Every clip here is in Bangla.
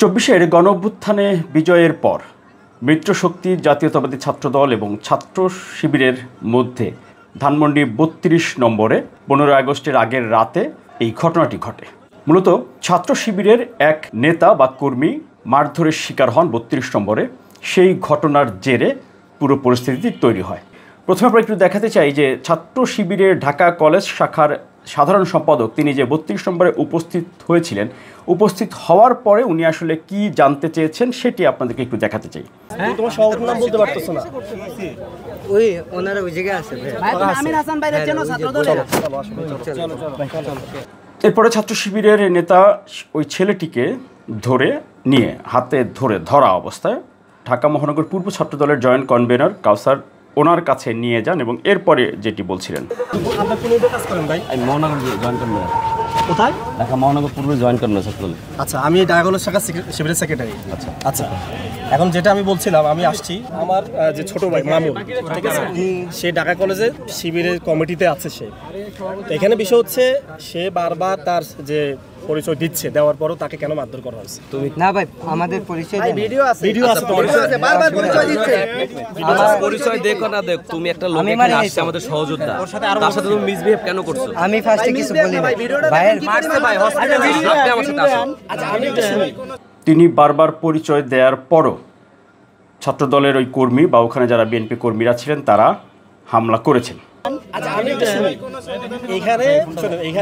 চব্বিশের গণঅভ্যুত্থানে বিজয়ের পর মিত্রশক্তি জাতীয়তাবাদী ছাত্রদল এবং ছাত্র শিবিরের মধ্যে ধানমন্ডি ৩২ নম্বরে ১৫ আগস্টের আগের রাতে এই ঘটনাটি ঘটে। মূলত ছাত্র শিবিরের এক নেতা বা কর্মী মারধরের শিকার হন ৩২ নম্বরে। সেই ঘটনার জেরে পুরো পরিস্থিতি তৈরি হয়। প্রথমে আমরা একটু দেখাতে চাই যে ছাত্র শিবিরের ঢাকা কলেজ শাখার সাধারণ সম্পাদক তিনি যে ৩২ নম্বরে উপস্থিত হয়েছিলেন, উপস্থিত হওয়ার পরে উনি আসলে কি জানতে চেয়েছেন সেটি আপনাদেরকে একটু দেখাতে চাই। তোমার সভাপতির নাম বলতে পারতেছ না? ওই ওনারা ওই জায়গায় আছে আমির হাসান ভাইয়ের জন্য ছাত্রদলের। এরপরে ছাত্র শিবিরের নেতা ওই ছেলেটিকে ধরে নিয়ে হাতে ধরা অবস্থায় ঢাকা মহানগর পূর্ব ছাত্রদলের জয়েন্ট কনভেনর কাউসার ওনার কাছে নিয়ে যান এবং এরপরে যেটি বলছিলেন। আপনার কোন কাজ করেন ভাই? আমি মহানগর জয়েন কনভেনর। কোথায়? ঢাকা মহানগর পূর্ব জয়েন কনভেনর ছাত্রদল। আচ্ছা, আমি ঢাকা কলেজ শাখা শিবিরের সেক্রেটারি। আচ্ছা আচ্ছা, এখন যেটা আমি বলছিলাম, আমি আসছি আমার যে ছোট ভাই মামুন, ঠিক আছে, সে ঢাকা কলেজের শিবিরের কমিটিতে আছে। সে এখানে বিষয় হচ্ছে সে বারবার তার যে পরিচয় দিচ্ছে, দেওয়ার পরও তাকে কেন মারধর করা হয়েছে? তুমি না ভাই, আমাদের পরিচয় ভিডিও আছে বারবার পরিচয় দিচ্ছে। আমার পরিচয় দেখো না দেখ, তুমি একটা লোক এখানে আসছে আমাদের সহযোদ্ধা, তার সাথে তুমি মিসবিহেভ কেন করছো? আমি ফার্স্টে কিছু বলি না ভাইয়ের মারছে ভাই, হসপিটালে আপনি আমার সাথে আসুন। আচ্ছা, আমি একটু শুনি। তিনি বারবার পরিচয় দেওয়ার পরও ছাত্রদলের ওই কর্মী বা ওখানে যারা বিএনপি কর্মীরা ছিলেন তারা হামলা করেছেন। আচ্ছা, আমি একটু শুনি। এখানে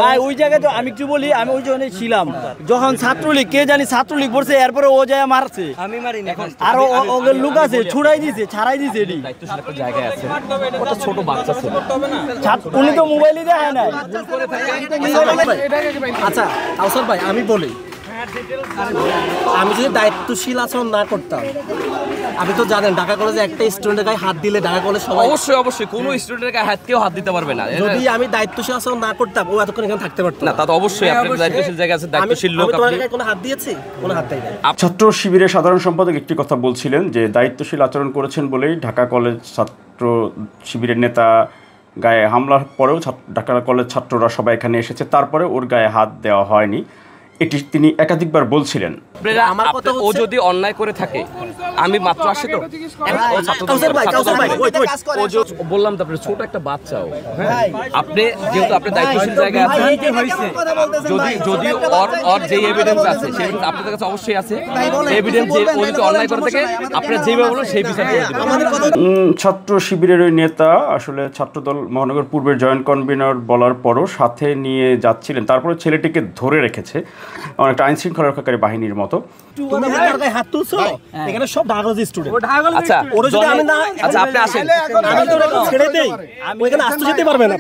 ভাই ওই জায়গায় তো আমি একটু বলি, আমি ওই জন্য ছিলাম যখন ছাত্রলীগ, কে জানি ছাত্রলীগ পড়ছে, এরপরে ও যায় মারছে, আমি মারি না। আর ওদের লোক আছে ছুড়াই দিছে, ছাড়াই দিছে। এটি দায়িত্বশীল একটা জায়গায় আছে, কত ছোট বাচ্চা ছিল, উনি তো মোবাইলই দেখায় নাই। আচ্ছা কাউসার ভাই, আমি বলি, আমি যদি দায়িত্বশীল আচরণ না করতাম, আপনি তো জানেন ঢাকা কলেজে একটা স্টুডেন্টের গায়ে হাত দিলে ঢাকা কলেজ সবাই অবশ্যই কোনো স্টুডেন্টের গায়ে হাত কেউ হাত দিতে পারবে না। যদি আমি দায়িত্বশীল আচরণ না করতাম, ও এতক্ষণ এখানে থাকতে পারতো না। তা তো অবশ্যই আপনি দায়িত্বশীল জায়গা আছে, দায়িত্বশীল লোক। তোমার গায়ে কোনো হাত দিয়েছি? কোনো হাত দেয় না। ছাত্র শিবিরের সাধারণ সম্পাদক একটি কথা বলছিলেন যে দায়িত্বশীল আচরণ করেছেন বলেই ঢাকা কলেজ ছাত্র শিবিরের নেতা গায়ে হামলার পরেও ঢাকা কলেজ ছাত্ররা সবাই এখানে এসেছে, তারপরে ওর গায়ে হাত দেওয়া হয়নি, এটি তিনি একাধিকবার বলছিলেন। ও যদি অন্যায় করে থাকে, আমি মাত্র আসি তো বললাম, তারপরে ছোট একটা বাচ্চাও, হ্যাঁ, আপনি যেহেতু আপনি দায়িত্বশীল জায়গায় আছেন, যদি ওর যে এভিডেন্স আছে সেই আপনাদের কাছে অবশ্যই আছে, এভিডেন্স যে ও যদি অন্যায় করে থাকে আপনারা যেভাবে বলুন সেই বিচার করে দেবেন। ছাত্র শিবিরের ওই নেতা আসলে ছাত্রদল মহানগর পূর্বের জয়েন্ট কনভেনর বলার পরও সাথে নিয়ে যাচ্ছিলেন, তারপরে ছেলেটিকে ধরে রেখেছে অনেকটা আইন শৃঙ্খলা রক্ষাকারী বাহিনীর মতো। তুমি আমার গায়ে হাত তুলছো, এখানে সব ঢাকা কলেজের স্টুডেন্ট। আচ্ছা ওরে যদি আমি না, আচ্ছা আপনি আসেন, আমি তো ওকে ছেড়ে দেই, ওখানে আসতে যেতে পারবে না।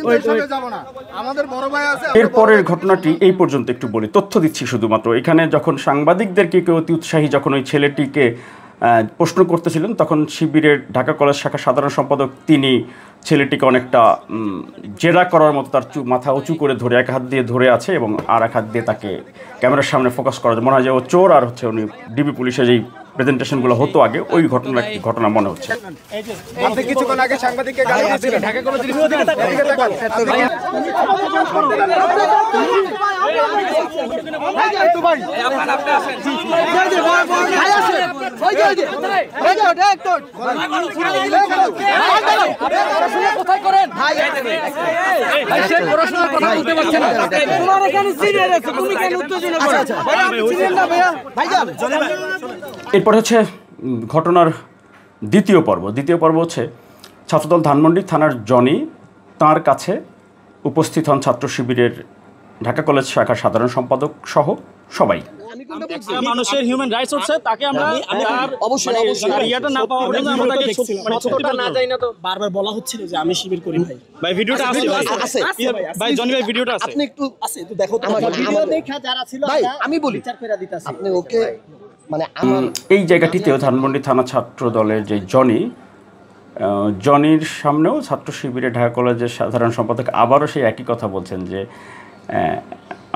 আমাদের বড় ভাই আছে। এরপরের ঘটনাটি এই পর্যন্ত একটু বলি, তথ্য দিচ্ছি শুধুমাত্র। এখানে যখন সাংবাদিকদেরকে কেউ অতি উৎসাহী যখন ওই ছেলেটিকে প্রশ্ন করতেছিলেন, তখন শিবিরের ঢাকা কলেজ শাখার সাধারণ সম্পাদক তিনি ছেলেটিকে অনেকটা জেরা করার মতো তার মাথা উঁচু করে ধরে এক হাত দিয়ে ধরে আছে এবং আর এক হাত দিয়ে তাকে ক্যামেরার সামনে ফোকাস করা মনে হয় যে ও চোর, আর হচ্ছে উনি ডিবি পুলিশের যেই প্রেজেন্টেশনগুলো হতো আগে ওই ঘটনা মনে হচ্ছে। আপনি কিছুক্ষণ আগে সাংবাদিককে গালি দিয়েছিলেন, ঢাকা কলেজের স্টুডেন্ট। এরপর হচ্ছে ঘটনার দ্বিতীয় পর্ব হচ্ছে ছাত্রদল ধানমন্ডি থানার জনি তার কাছে উপস্থিত হন ছাত্র শিবিরের ঢাকা কলেজ শাখার সাধারণ সম্পাদক সহ সবাই। মানুষের হিউম্যান রাইটস হচ্ছে, তাকে আমরা অবশ্যই ইয়াটা না পাওয়া পর্যন্ত আমরা তাকে সত্যিটা না জানি না। তো বারবার বলা হচ্ছিল যে আমি শিবির করি। ভাই ভিডিওটা আছে ভাই, জনি ভাই ভিডিওটা আছে, আপনি একটু আছে একটু দেখো তো ভিডিও দেখা যারা ছিল। ভাই আমি বলি বিচার করে দিতেছি, আপনি ওকে মানে এই জায়গাটিতেও ধানমন্ডি থানা ছাত্র দলের যে জনির সামনেও ছাত্র শিবিরের ঢাকা কলেজের সাধারণ সম্পাদক আবারও সেই একই কথা বলছেন যে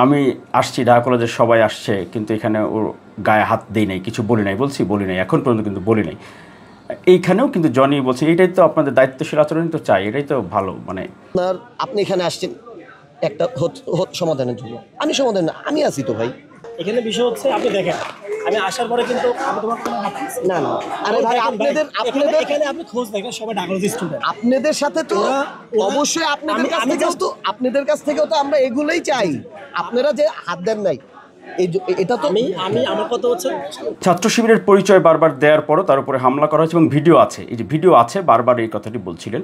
আমি আসছি, ঢাকা কলেজের সবাই আসছে, কিন্তু এখানে ওর গায়ে হাত দেই নাই, কিছু বলি নাই, বলি নাই, এখন পর্যন্ত কিন্তু বলি নাই। এইখানেও কিন্তু জনি বলছে এটাই তো আপনাদের দায়িত্বশীল আচরণ তো চাই, এটাই তো ভালো। মানে আপনি এখানে আসছেন একটা সমাধানের জন্য, আমি সমাধান না, আমি আছি তো ভাই। এখানে বিষয় হচ্ছে আপনি দেখেন আমি আসার পরে কিন্তু আমি তোমার না না, আরে ভাই আপনাদের এখানে আপনি খোঁজ দেখেন সবাই ঢাকা স্টুডেন্ট, আপনাদের সাথে তো অবশ্যই আপনাদের কাছ থেকেও তো আমরা এগুলোই চাই, আপনারা যে হাত দেন নাই এটা তো আমি আমার কথা হচ্ছে ছাত্র শিবিরের পরিচয় বারবার দেওয়ার পরও তার উপরে হামলা করা হয়েছে এবং ভিডিও আছে, এই যে ভিডিও আছে, বারবার এই কথাটি বলছিলেন,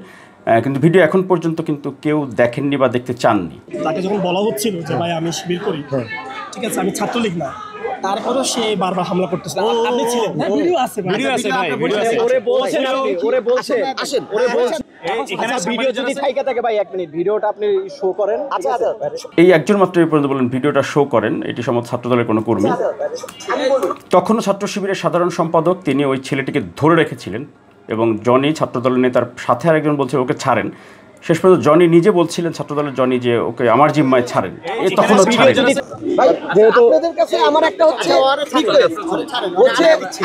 কিন্তু ভিডিও এখন পর্যন্ত কিন্তু কেউ দেখেননি বা দেখতে চাননি। তাকে যখন বলা হচ্ছিল যে ভাই আমি শিবির করি, ঠিক আছে আমি ছাত্রলীগ না, তারপরেও সে বারবার হামলা করতেছে। আপনি ছিলেন, ভিডিও আছে ভাই, ভিডিও আছে। ওরে বলছে আসেন, ওরে বলছে এখানে ভিডিও যদি থাইকা থাকে ভাই 1 মিনিট ভিডিওটা আপনি শো করেন। আচ্ছা এই একজন মাত্র এই পর্যন্ত বলেন ভিডিওটা শো করেন, এটি সম্ভবত ছাত্রদলের কোনো কর্মী। তখনও ছাত্র শিবিরের সাধারণ সম্পাদক তিনি ওই ছেলেটিকে ধরে রেখেছিলেন এবং জনি ছাত্রদলের নেতার সাথে আরেকজন বলছে ওকে ছাড়েন। শেষ পর্যন্ত জনি নিজে বলছিলেন ছাত্রদলের জনি যে ওকে আমার জিম্মায় ছাড়েন, তখনও ছাড়েন। আপনাদের কাছে আমার একটা হচ্ছে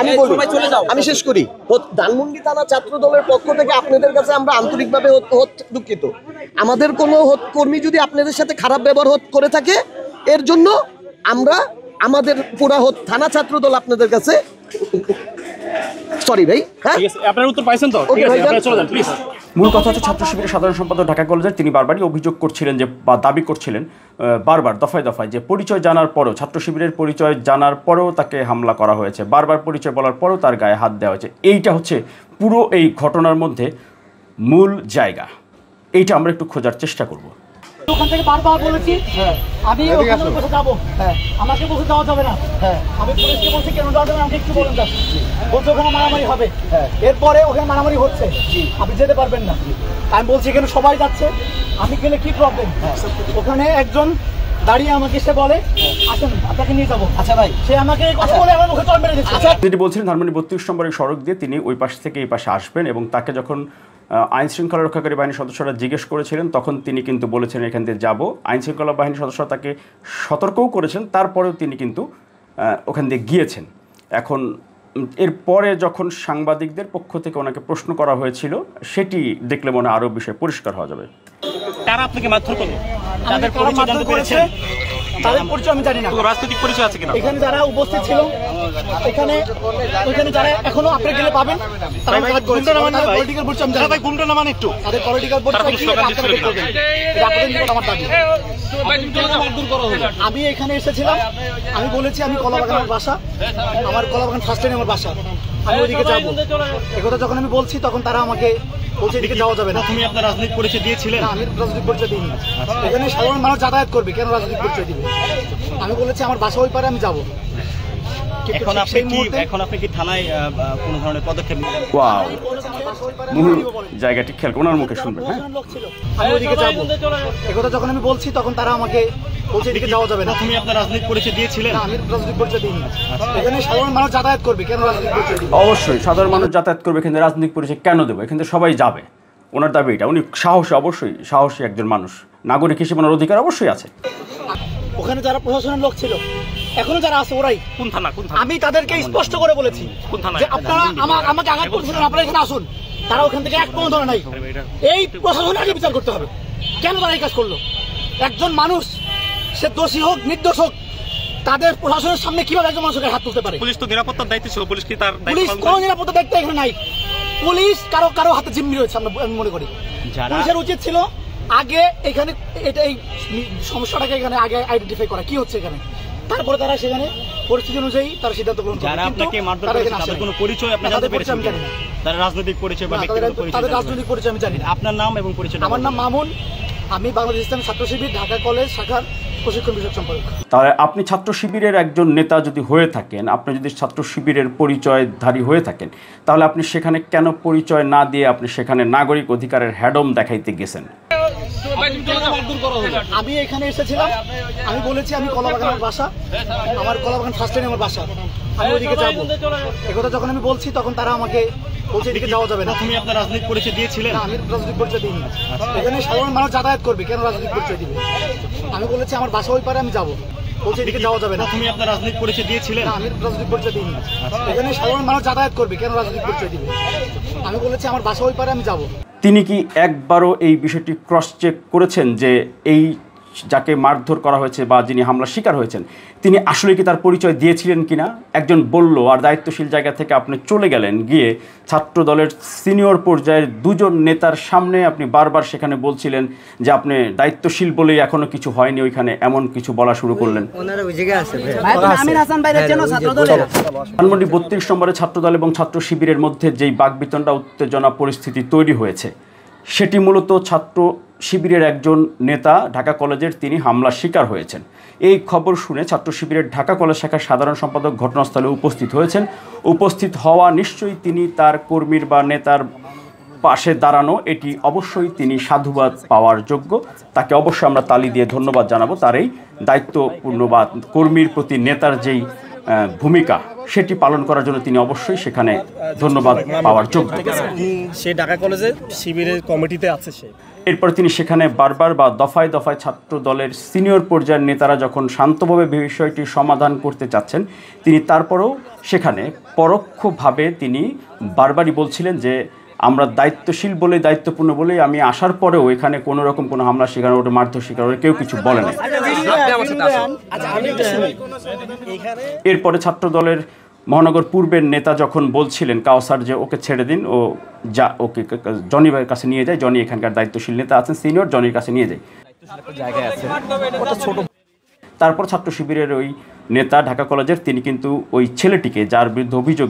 আমি বলি, আমি শেষ করি। ধানমন্ডি থানা ছাত্র দলের পক্ষ থেকে আপনাদের কাছে আমরা আন্তরিকভাবে দুঃখিত। আমাদের কোনো কর্মী যদি আপনাদের সাথে খারাপ ব্যবহার করে থাকে এর জন্য আমরা আমাদের পুরা থানা ছাত্র দল আপনাদের কাছে সরি ভাই। হ্যাঁ আপনার উত্তর পাইছেন তো, ঠিক আছে আপনারা চলে যান প্লিজ। মূল কথা হচ্ছে ছাত্র শিবিরের সাধারণ সম্পাদক ঢাকা কলেজের তিনি বারবারই অভিযোগ করছিলেন যে বা দাবি করছিলেন বারবার দফায় দফায় যে পরিচয় জানার পরেও, ছাত্র শিবিরের পরিচয় জানার পরেও তাকে হামলা করা হয়েছে, বারবার পরিচয় বলার পরেও তার গায়ে হাত দেওয়া হয়েছে। এইটা হচ্ছে পুরো এই ঘটনার মধ্যে মূল জায়গা, এইটা আমরা একটু খোঁজার চেষ্টা করব। ওখান থেকে বারবার বলেছি আমি ওখানে বসে যাবো, আমাকে বসে যাওয়া যাবে না, আমি পুলিশকে বলছি কেন যাওয়া যাবে না, আমাকে একটু বলুন। বলছে ওখানে মারামারি হবে, এরপরে ওখানে মারামারি হচ্ছে, আপনি যেতে পারবেন না। আমি বলছি এখানে সবাই যাচ্ছে, আমি গেলে কি প্রবলেম? ওখানে একজন দাঁড়িয়ে আমাকে এসে বলে আসেন আপনাকে নিয়ে যাবো। আচ্ছা ভাই, সে আমাকে কথা বলে আমার মুখে চড় মেরে দিচ্ছে। যেটি বলছিলেন ধানমন্ডি 32 নম্বরের সড়ক দিয়ে তিনি ওই পাশ থেকে এই পাশে আসবেন এবং তাকে যখন আইন শৃঙ্খলা রক্ষাকারী বাহিনীর সদস্যরা জিজ্ঞেস করেছিলেন তখন তিনি কিন্তু বলেছেন এখান দিয়ে যাবো। আইন শৃঙ্খলা বাহিনীর সদস্যরা তাকে সতর্কও করেছেন, তারপরেও তিনি কিন্তু ওখান দিয়ে গিয়েছেন। এখন এরপরে যখন সাংবাদিকদের পক্ষ থেকে ওনাকে প্রশ্ন করা হয়েছিল সেটি দেখলে মনে আরও বিষয় পরিষ্কার হওয়া যাবে। তারা আপনাকে মারধর করলো, তাদের পরিচয় জানতে পেরেছেন? তাদের পরিচয় আমি জানি না, রাজনৈতিক পরিচয় আছে কিনা এখানে যারা উপস্থিত ছিল, এখানে যারা এখনো আপনি গেলে পাবেন, পলিটিক্যাল পরিচয় আমি জানি। ভাই গুমটা না মানে একটু তাদের পলিটিক্যাল পরিচয় কি আমার দাবি। আমি এখানে এসেছিলাম, আমি বলেছি আমি কলাবাগানের বাসা, আমার কলাবাগান ফার্স্ট লাইনে আমার বাসা, আমি ওইদিকে যাবো। একথা যখন আমি বলছি তখন তারা আমাকে বলছে এদিকে যাওয়া যাবে না। তুমি আপনার রাজনৈতিক পরিচয় দিয়েছিলেন? আমি রাজনৈতিক পরিচয় দিইনি। এখানে সাধারণ মানুষ যাতায়াত করবে, কেন রাজনৈতিক পরিচয় দিবে? আমি বলেছি আমার বাসা ওই পারে, আমি যাবো। এখন আপনি কি থানায় কোনো ধরনের পদক্ষেপ নিলেন? ওয়াও, মূল জায়গাটি খেয়াল ওনার মুখে শুনবেন। হ্যাঁ, আমি ওইদিকে যাবো। একথা যখন আমি বলছি তখন তারা আমাকে বলছে এদিকে যাওয়া যাবে না। তুমি আপনার রাজনৈতিক পরিচয় দিয়েছিলেন? আমি রাজনৈতিক পরিচয় দিইনি। এখানে সাধারণ মানুষ যাতায়াত করবে, কেন রাজনৈতিক পরিচয় দিবে? অবশ্যই সাধারণ মানুষ যাতায়াত করবে, এখানে রাজনৈতিক পরিচয় কেন দেবো? এখানে সবাই যাবে, ওনার দাবি এটা। উনি সাহসী, অবশ্যই সাহসী একজন মানুষ, নাগরিক হিসেবে ওনার অধিকার অবশ্যই আছে। ওখানে যারা প্রশাসনের লোক ছিল, এখনো যারা আছে ওরাই। কোন থানা? আমি তাদেরকে স্পষ্ট করে বলেছি যে আপনারা আমাকে আঘাত করছিলেন, আপনারা এখানে আসুন। তারা ওখান থেকে এক কোনো ধরে নাই। এই প্রশাসনের আগে বিচার করতে হবে, কেন তারা এই কাজ করলো? একজন মানুষ সে দোষী হোক নির্দোষ হোক, তাদের প্রশাসনের সামনে কিভাবে একজন মানুষের হাত তুলতে পারে? পুলিশ তো নিরাপত্তার দায়িত্ব ছিল, পুলিশ কি তার পুলিশ কোনো নিরাপত্তার দায়িত্ব এখানে নাই। পুলিশ কারো হাতে জিম্মি রয়েছে, আমি মনে করি পুলিশের উচিত ছিল আগে এখানে এই সমস্যাটাকে এখানে আগে আইডেন্টিফাই করা কি হচ্ছে এখানে, তারপরে তারা সেখানে পরিস্থিতি অনুযায়ী তারা সিদ্ধান্ত গ্রহণ করে। যারা আপনাকে মারধর করেছে তাদের কোনো পরিচয় আপনি জানতে পেরেছেন? আমি জানি না তার রাজনৈতিক পরিচয় বা ব্যক্তিগত পরিচয়। তাদের রাজনৈতিক পরিচয় আমি জানি না। আপনার নাম এবং পরিচয়? আমার নাম মামুন, আমি বাংলাদেশ ইসলামী ছাত্র শিবির ঢাকা কলেজ শাখার প্রশিক্ষণ বিষয়ক সম্পাদক। তাহলে আপনি ছাত্র শিবিরের একজন নেতা যদি হয়ে থাকেন, আপনি যদি ছাত্র শিবিরের পরিচয়ধারী হয়ে থাকেন, তাহলে আপনি সেখানে কেন পরিচয় না দিয়ে আপনি সেখানে নাগরিক অধিকারের হ্যাডম দেখাইতে গেছেন? আমি এখানে এসেছিলাম, আমি বলেছি আমি কলাবাগানের বাসা, আমার কলাবাগান ফার্স্ট লাইনে আমার বাসা, আমি ওইদিকে যাবো। একথা যখন আমি বলছি তখন তারা আমাকে বলছে এদিকে যাওয়া যাবে না। তুমি আপনার রাজনৈতিক পরিচয় দিয়েছিলেন? আমি রাজনৈতিক পরিচয় দিইনি। এখানে সাধারণ মানুষ যাতায়াত করবে, কেন রাজনৈতিক পরিচয় দিবে? আমি বলেছি আমার বাসা ওই পারে, আমি যাবো। বলছে এদিকে যাওয়া যাবে না। তুমি আপনার রাজনৈতিক পরিচয় দিয়েছিলেন? না, আমি রাজনৈতিক পরিচয় দিইনি। এখানে সাধারণ মানুষ যাতায়াত করবে, কেন রাজনৈতিক পরিচয় দিবে? আমি বলেছি আমার বাসা ওই পারে, আমি যাবো। তিনি কি একবারও এই বিষয়টি ক্রস চেক করেছেন যে এই যাকে মারধর করা হয়েছে বা যিনি হামলার শিকার হয়েছেন তিনি আসলে কি তার পরিচয় দিয়েছিলেন কিনা? একজন বলল আর দায়িত্বশীল জায়গা থেকে আপনি চলে গেলেন, গিয়ে ছাত্র দলের সিনিয়র পর্যায়ের দুজন নেতার সামনে আপনি বারবার সেখানে বলছিলেন যে আপনি দায়িত্বশীল বলেই এখনো কিছু হয়নি ওইখানে, এমন কিছু বলা শুরু করলেন। ওনারা ওই জায়গায় আছে ভাই। আমির হাসান ভাইয়ের জন্য ছাত্র দলের ধানমন্ডি 32 নম্বরে ছাত্রদল এবং ছাত্র শিবিরের মধ্যে যেই বাকবিতণ্ডা উত্তেজনা পরিস্থিতি তৈরি হয়েছে সেটি মূলত ছাত্র শিবিরের একজন নেতা ঢাকা কলেজের তিনি হামলার শিকার হয়েছেন। এই খবর শুনে ছাত্র শিবিরের ঢাকা কলেজ শাখার সাধারণ সম্পাদক ঘটনাস্থলে উপস্থিত হয়েছেন। উপস্থিত হওয়া নিশ্চয়ই তিনি তার কর্মীর বা নেতার পাশে দাঁড়ানো, এটি অবশ্যই তিনি সাধুবাদ পাওয়ার যোগ্য। তাকে অবশ্যই আমরা তালি দিয়ে ধন্যবাদ জানাবো। তার এই দায়িত্বপূর্ণ বা কর্মীর প্রতি নেতার যেই ভূমিকা সেটি পালন করার জন্য তিনি অবশ্যই সেখানে ধন্যবাদ পাওয়ার যোগ্য। সে ঢাকা কলেজে শিবিরের কমিটিতে আছে সে। এরপর তিনি সেখানে বারবার বা দফায় দফায় ছাত্র দলের সিনিয়র পর্যায়ের নেতারা যখন শান্তভাবে বিষয়টি সমাধান করতে চাচ্ছেন তিনি তারপরেও সেখানে পরোক্ষভাবে তিনি বারবারই বলছিলেন যে আমরা দায়িত্বশীল বলে দায়িত্বপূর্ণ বলেই আমি আসার পরেও এখানে কোনো রকম কোনো হামলা শিকার ওটা মারধর শিকার ওটা কেউ কিছু বলে নাই। এরপরে ছাত্র দলের মহানগর পূর্বের নেতা যখন বলছিলেন কাউসার যে ওকে ছেড়ে দিন, ও যা ওকে জনি ভাইয়ের কাছে নিয়ে যায়, জনি এখানকার দায়িত্বশীল নেতা আছেন সিনিয়র, জনির কাছে নিয়ে যায়। তারপর ছাত্র শিবিরের ওই নেতা ঢাকা কলেজের তিনি কিন্তু ওই ছেলেটিকে যার বিরুদ্ধে অভিযোগ,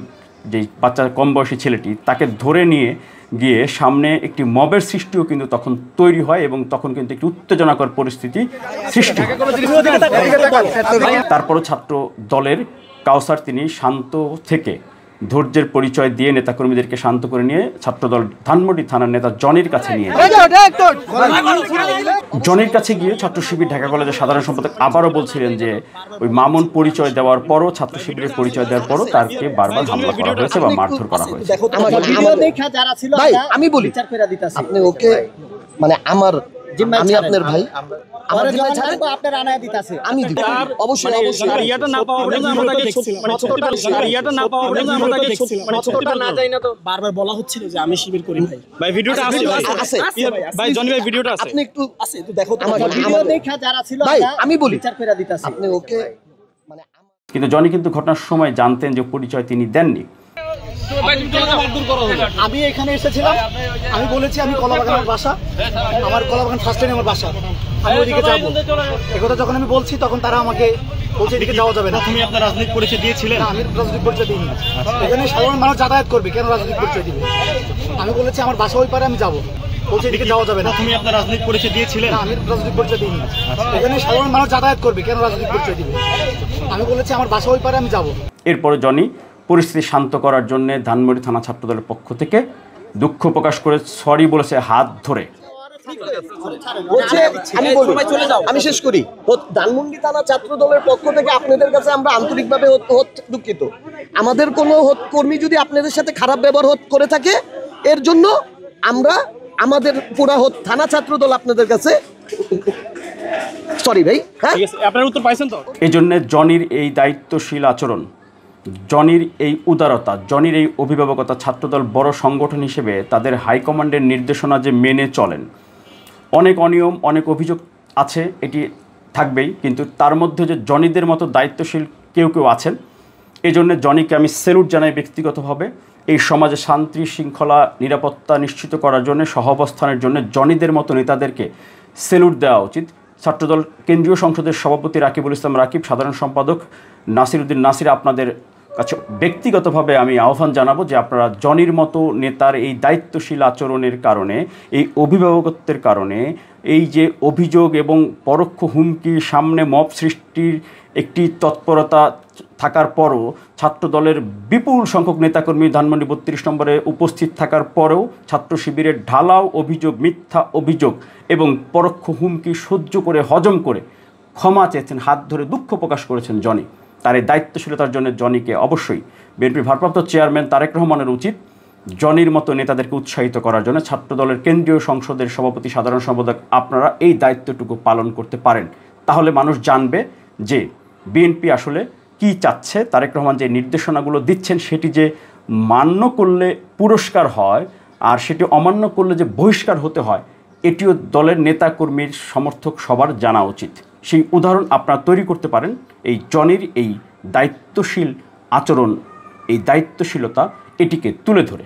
যে বাচ্চা কম বয়সী ছেলেটি, তাকে ধরে নিয়ে গিয়ে সামনে একটি মবের সৃষ্টিও কিন্তু তখন তৈরি হয় এবং তখন কিন্তু একটি উত্তেজনাকর পরিস্থিতি সৃষ্টি হয়। তারপরও ছাত্র দলের কাউসার তিনি শান্ত থেকে ধৈর্যের পরিচয় দিয়ে নেতাকর্মীদেরকে শান্ত করে নিয়ে ছাত্রদল ধানমন্ডি থানার নেতা জনির কাছে নিয়ে জনির কাছে গিয়ে ছাত্র শিবির ঢাকা কলেজের সাধারণ সম্পাদক আবারও বলছিলেন যে ওই মামুন পরিচয় দেওয়ার পরও, ছাত্র শিবিরের পরিচয় দেওয়ার পরও তাকে বারবার হামলা করা হয়েছে বা মারধর করা হয়েছে। আমি বলি আপনি ওকে মানে আমি আপনার ভাই, আপনার আনায় দিতেছে আমি দিব অবশ্যই ইয়াটা না পাওয়া পর্যন্ত আমরা তাকে ইয়াটা না পাওয়া পর্যন্ত আমরা তাকে না যাই না তো বারবার বলা হচ্ছিল যে আমি শিবির করি ভাই। ভাই ভিডিওটা আছে ভাই, জনি ভাই ভিডিওটা আছে, আপনি একটু দেখো আমার ভিডিও দেখা যারা ছিল ভাই আমি বলি বিচার করে দিতেছে। আপনি ওকে মানে কিন্তু জনি কিন্তু ঘটনার সময় জানতেন যে পরিচয় তিনি দেননি। আমি এখানে এসেছিলাম, আমি বলেছি আমি কলাবাগানের বাসা, আমার কলাবাগান ফার্স্ট টাইম আমার বাসা, আমি ওইদিকে যাবো। একথা যখন আমি বলছি তখন তারা আমাকে বলছে এদিকে যাওয়া যাবে না। তুমি আপনার রাজনৈতিক পরিচয় দিয়েছিলেন? না, আমি রাজনৈতিক পরিচয় দিইনি। এখানে সাধারণ মানুষ যাতায়াত করবে, কেন রাজনৈতিক পরিচয় দিবে? আমি বলেছি আমার বাসা ওই পারে, আমি যাবো। বলছে এদিকে যাওয়া যাবে না। তুমি আপনার রাজনৈতিক পরিচয় দিয়েছিলেন? না, আমি রাজনৈতিক পরিচয় দিইনি। এখানে সাধারণ মানুষ যাতায়াত করবে, কেন রাজনৈতিক পরিচয় দিবে? আমি বলেছি আমার বাসা ওই পারে, আমি যাবো। এরপরে জনি পরিস্থিতি শান্ত করার জন্য ধানমন্ডি থানা ছাত্রদলের পক্ষ থেকে দুঃখ প্রকাশ করে সরি বলেছে হাত ধরে। আমি শেষ করি। ধানমন্ডি থানা ছাত্র দলের পক্ষ থেকে আপনাদের কাছে আমরা আন্তরিকভাবে দুঃখিত। আমাদের কোনো কর্মী যদি আপনাদের সাথে খারাপ ব্যবহার করে থাকে এর জন্য আমরা আমাদের পুরা থানা ছাত্র দল আপনাদের কাছে সরি ভাই। হ্যাঁ, আপনার উত্তর পাইছেন তো? এই জন্য জনির এই দায়িত্বশীল আচরণ, জনির এই উদারতা, জনির এই অভিভাবকতা, ছাত্রদল বড় সংগঠন হিসেবে তাদের হাইকমান্ডের নির্দেশনা যে মেনে চলেন। অনেক অনিয়ম, অনেক অভিযোগ আছে, এটি থাকবেই, কিন্তু তার মধ্যে যে জনিদের মতো দায়িত্বশীল কেউ কেউ আছেন, এই জন্য জনিকে আমি স্যালুট জানাই ব্যক্তিগতভাবে। এই সমাজে শান্তি শৃঙ্খলা নিরাপত্তা নিশ্চিত করার জন্য, সহাবস্থানের জন্য জনিদের মতো নেতাদেরকে স্যালুট দেওয়া উচিত। ছাত্রদল কেন্দ্রীয় সংসদের সভাপতি রাকিবুল ইসলাম রাকিব, সাধারণ সম্পাদক নাসিরউদ্দিন নাসির, আপনাদের কাছে ব্যক্তিগতভাবে আমি আহ্বান জানাবো যে আপনারা জনির মতো নেতার এই দায়িত্বশীল আচরণের কারণে, এই অভিভাবকত্বের কারণে, এই যে অভিযোগ এবং পরোক্ষ হুমকি, সামনে মব সৃষ্টির একটি তৎপরতা থাকার পরও, ছাত্রদলের বিপুল সংখ্যক নেতাকর্মী ধানমন্ডি 32 নম্বরে উপস্থিত থাকার পরেও ছাত্র শিবিরের ঢালাও অভিযোগ, মিথ্যা অভিযোগ এবং পরোক্ষ হুমকি সহ্য করে, হজম করে ক্ষমা চেয়েছেন, হাত ধরে দুঃখ প্রকাশ করেছেন জনি। তার এই দায়িত্বশীলতার জন্য জনিকে অবশ্যই বিএনপির ভারপ্রাপ্ত চেয়ারম্যান তারেক রহমানের উচিত জনির মতো নেতাদেরকে উৎসাহিত করার জন্য ছাত্রদলের কেন্দ্রীয় সংসদের সভাপতি, সাধারণ সম্পাদক, আপনারা এই দায়িত্বটুকু পালন করতে পারেন। তাহলে মানুষ জানবে যে বিএনপি আসলে কি চাচ্ছে, তারেক রহমান যে নির্দেশনাগুলো দিচ্ছেন সেটি যে মান্য করলে পুরস্কার হয় আর সেটি অমান্য করলে যে বহিষ্কার হতে হয়, এটিও দলের নেতাকর্মীর সমর্থক সবার জানা উচিত। সেই উদাহরণ আপনারা তৈরি করতে পারেন এই জনির এই দায়িত্বশীল আচরণ, এই দায়িত্বশীলতা এটিকে তুলে ধরে।